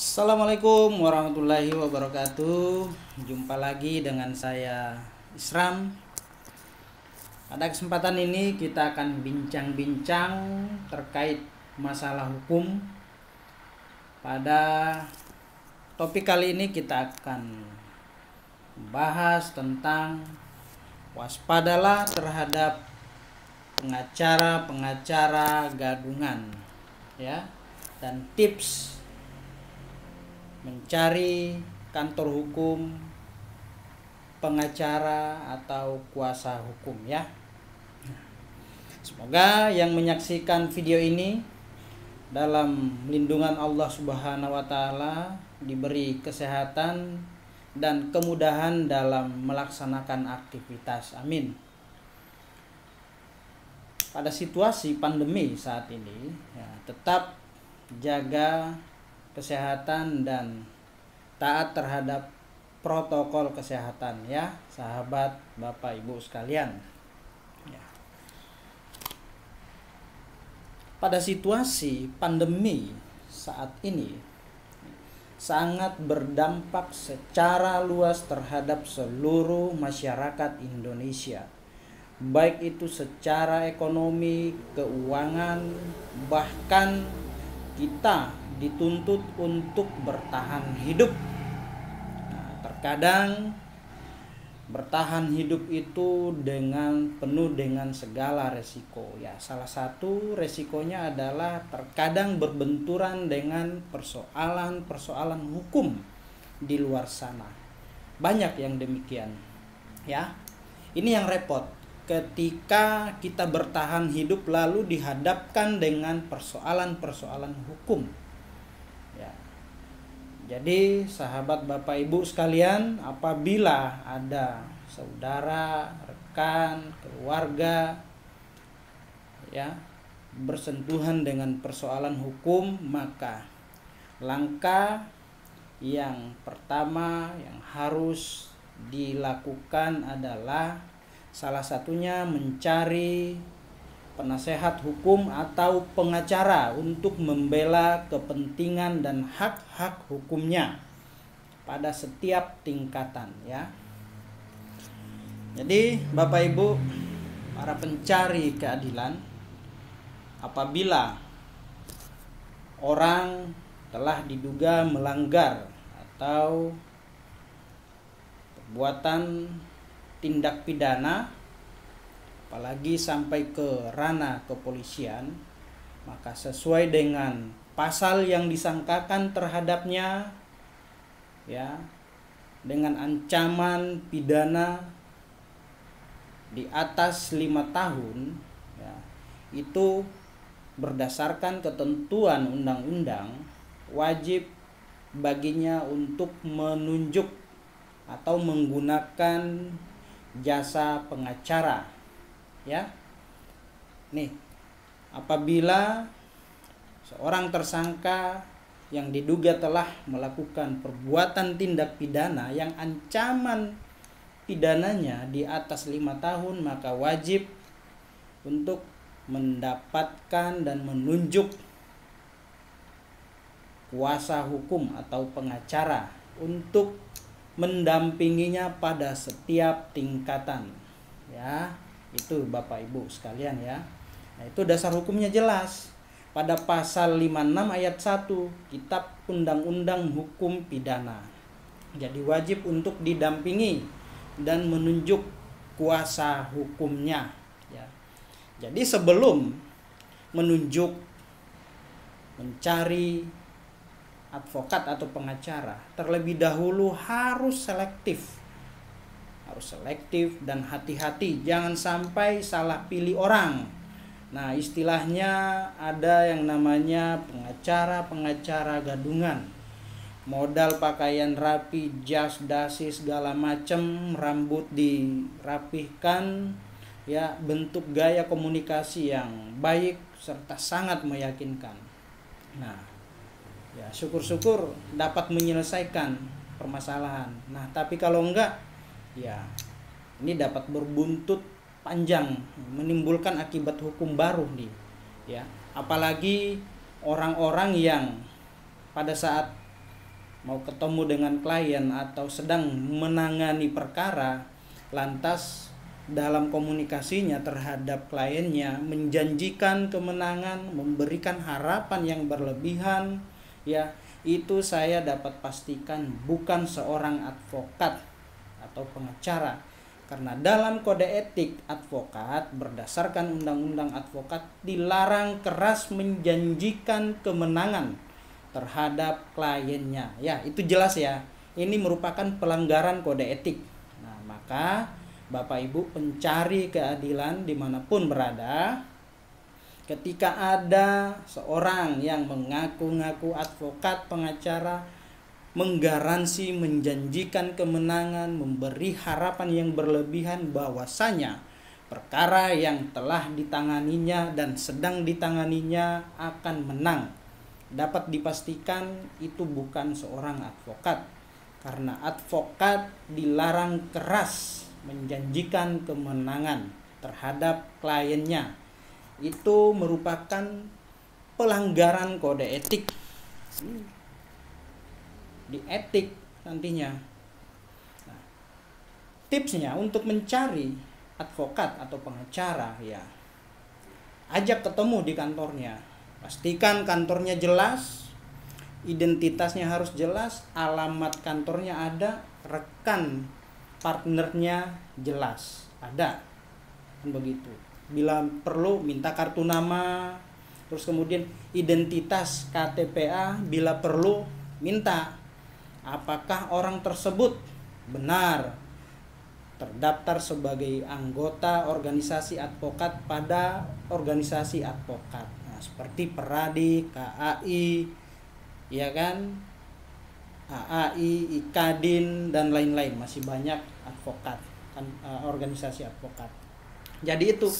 Assalamualaikum warahmatullahi wabarakatuh. Jumpa lagi dengan saya Isram. Pada kesempatan ini kita akan bincang-bincang terkait masalah hukum. Pada topik kali ini kita akan bahas tentang waspadalah terhadap pengacara-pengacara gadungan, ya, dan tips mencari kantor hukum, pengacara atau kuasa hukum, ya. Semoga yang menyaksikan video ini dalam lindungan Allah Subhanahu wa taala diberi kesehatan dan kemudahan dalam melaksanakan aktivitas. Amin. Pada situasi pandemi saat ini, ya, tetap jaga kesehatan dan taat terhadap protokol kesehatan, ya, sahabat Bapak Ibu sekalian, ya. Pada situasi pandemi saat ini sangat berdampak secara luas terhadap seluruh masyarakat Indonesia, baik itu secara ekonomi, keuangan, bahkan kita dituntut untuk bertahan hidup. Nah, terkadang bertahan hidup itu penuh dengan segala resiko, ya. Salah satu resikonya adalah terkadang berbenturan dengan persoalan-persoalan hukum di luar sana. Banyak yang demikian, ya. Ini yang repot ketika kita bertahan hidup lalu dihadapkan dengan persoalan-persoalan hukum. Jadi sahabat Bapak Ibu sekalian, apabila ada saudara, rekan, keluarga, ya, bersentuhan dengan persoalan hukum, maka langkah yang pertama yang harus dilakukan adalah salah satunya mencari penasehat hukum atau pengacara untuk membela kepentingan dan hak-hak hukumnya pada setiap tingkatan, ya. Jadi Bapak Ibu, para pencari keadilan, apabila orang telah diduga melanggar atau perbuatan tindak pidana, apalagi sampai ke ranah kepolisian, maka sesuai dengan pasal yang disangkakan terhadapnya, ya, dengan ancaman pidana di atas 5 tahun, ya, itu berdasarkan ketentuan undang-undang wajib baginya untuk menunjuk atau menggunakan jasa pengacara, ya. Nih, apabila seorang tersangka yang diduga telah melakukan perbuatan tindak pidana yang ancaman pidananya di atas 5 tahun, maka wajib untuk mendapatkan dan menunjuk kuasa hukum atau pengacara untuk mendampinginya pada setiap tingkatan, ya. Itu Bapak Ibu sekalian, ya. Nah, itu dasar hukumnya jelas pada pasal 56 ayat 1 Kitab Undang-Undang Hukum Pidana. Jadi wajib untuk didampingi dan menunjuk kuasa hukumnya, ya. Jadi sebelum menunjuk, mencari advokat atau pengacara, terlebih dahulu harus selektif dan hati-hati, jangan sampai salah pilih orang. Nah, istilahnya ada yang namanya pengacara gadungan. Modal pakaian rapi, jas, dasi, segala macam, rambut dirapihkan, ya, bentuk gaya komunikasi yang baik serta sangat meyakinkan. Nah, ya, syukur-syukur dapat menyelesaikan permasalahan. Nah, tapi kalau enggak, ya, ini dapat berbuntut panjang, menimbulkan akibat hukum baru nih, ya. Apalagi orang-orang yang pada saat mau ketemu dengan klien atau sedang menangani perkara, lantas dalam komunikasinya terhadap kliennya menjanjikan kemenangan, memberikan harapan yang berlebihan, ya, itu saya dapat pastikan bukan seorang advokat atau pengacara. Karena dalam kode etik advokat berdasarkan undang-undang advokat dilarang keras menjanjikan kemenangan terhadap kliennya. Ya, itu jelas ya. Ini merupakan pelanggaran kode etik. Nah, maka Bapak Ibu pencari keadilan dimanapun berada, ketika ada seorang yang mengaku-ngaku advokat, pengacara, menggaransi, menjanjikan kemenangan, memberi harapan yang berlebihan bahwasanya perkara yang telah ditanganinya dan sedang ditanganinya akan menang, dapat dipastikan itu bukan seorang advokat. Karena advokat dilarang keras menjanjikan kemenangan terhadap kliennya. Itu merupakan pelanggaran kode etik. Di etik nantinya. Nah, tipsnya untuk mencari advokat atau pengacara, ya, ajak ketemu di kantornya. Pastikan kantornya jelas, identitasnya harus jelas, alamat kantornya ada, rekan partnernya jelas ada, kan begitu. Bila perlu minta kartu nama, terus kemudian identitas KTPA, bila perlu minta apakah orang tersebut benar terdaftar sebagai anggota organisasi advokat pada organisasi advokat. Nah, seperti Peradi, KAI, ya kan, AAI, IKADIN dan lain-lain, masih banyak advokat kan, organisasi advokat. Jadi itu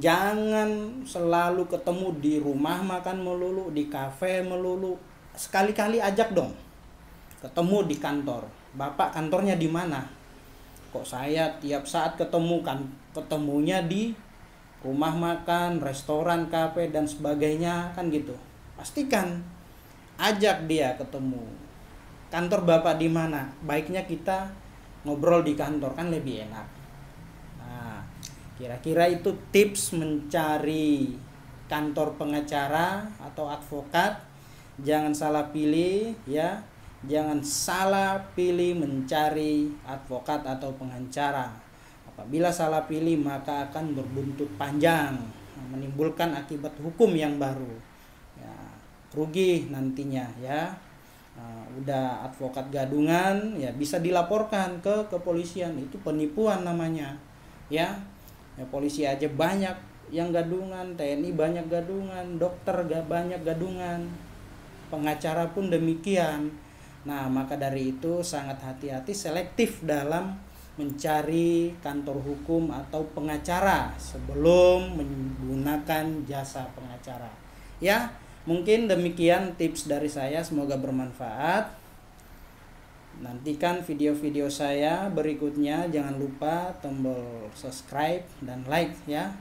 jangan selalu ketemu di rumah makan melulu, di kafe melulu. Sekali-kali ajak dong ketemu di kantor. Bapak kantornya di mana? Kok saya tiap saat ketemu kan, ketemunya di rumah makan, restoran, kafe dan sebagainya kan gitu. Pastikan ajak dia ketemu. Kantor Bapak di mana? Baiknya kita ngobrol di kantor, kan lebih enak. Nah, kira-kira itu tips mencari kantor pengacara atau advokat. Jangan salah pilih ya. Jangan salah pilih mencari advokat atau pengacara. Apabila salah pilih maka akan berbuntut panjang, menimbulkan akibat hukum yang baru. Ya, rugi nantinya ya. Udah advokat gadungan ya bisa dilaporkan ke kepolisian, itu penipuan namanya ya. Polisi aja banyak yang gadungan, TNI banyak gadungan, dokter banyak gadungan, pengacara pun demikian. Nah, maka dari itu sangat hati-hati, selektif dalam mencari kantor hukum atau pengacara sebelum menggunakan jasa pengacara ya. Mungkin demikian tips dari saya, semoga bermanfaat. Nantikan video-video saya berikutnya, jangan lupa tombol subscribe dan like ya.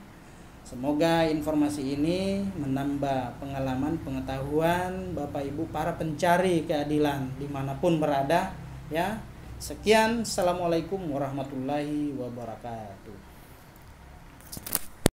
Semoga informasi ini menambah pengalaman, pengetahuan Bapak Ibu para pencari keadilan dimanapun berada ya. Sekian, assalamualaikum warahmatullahi wabarakatuh.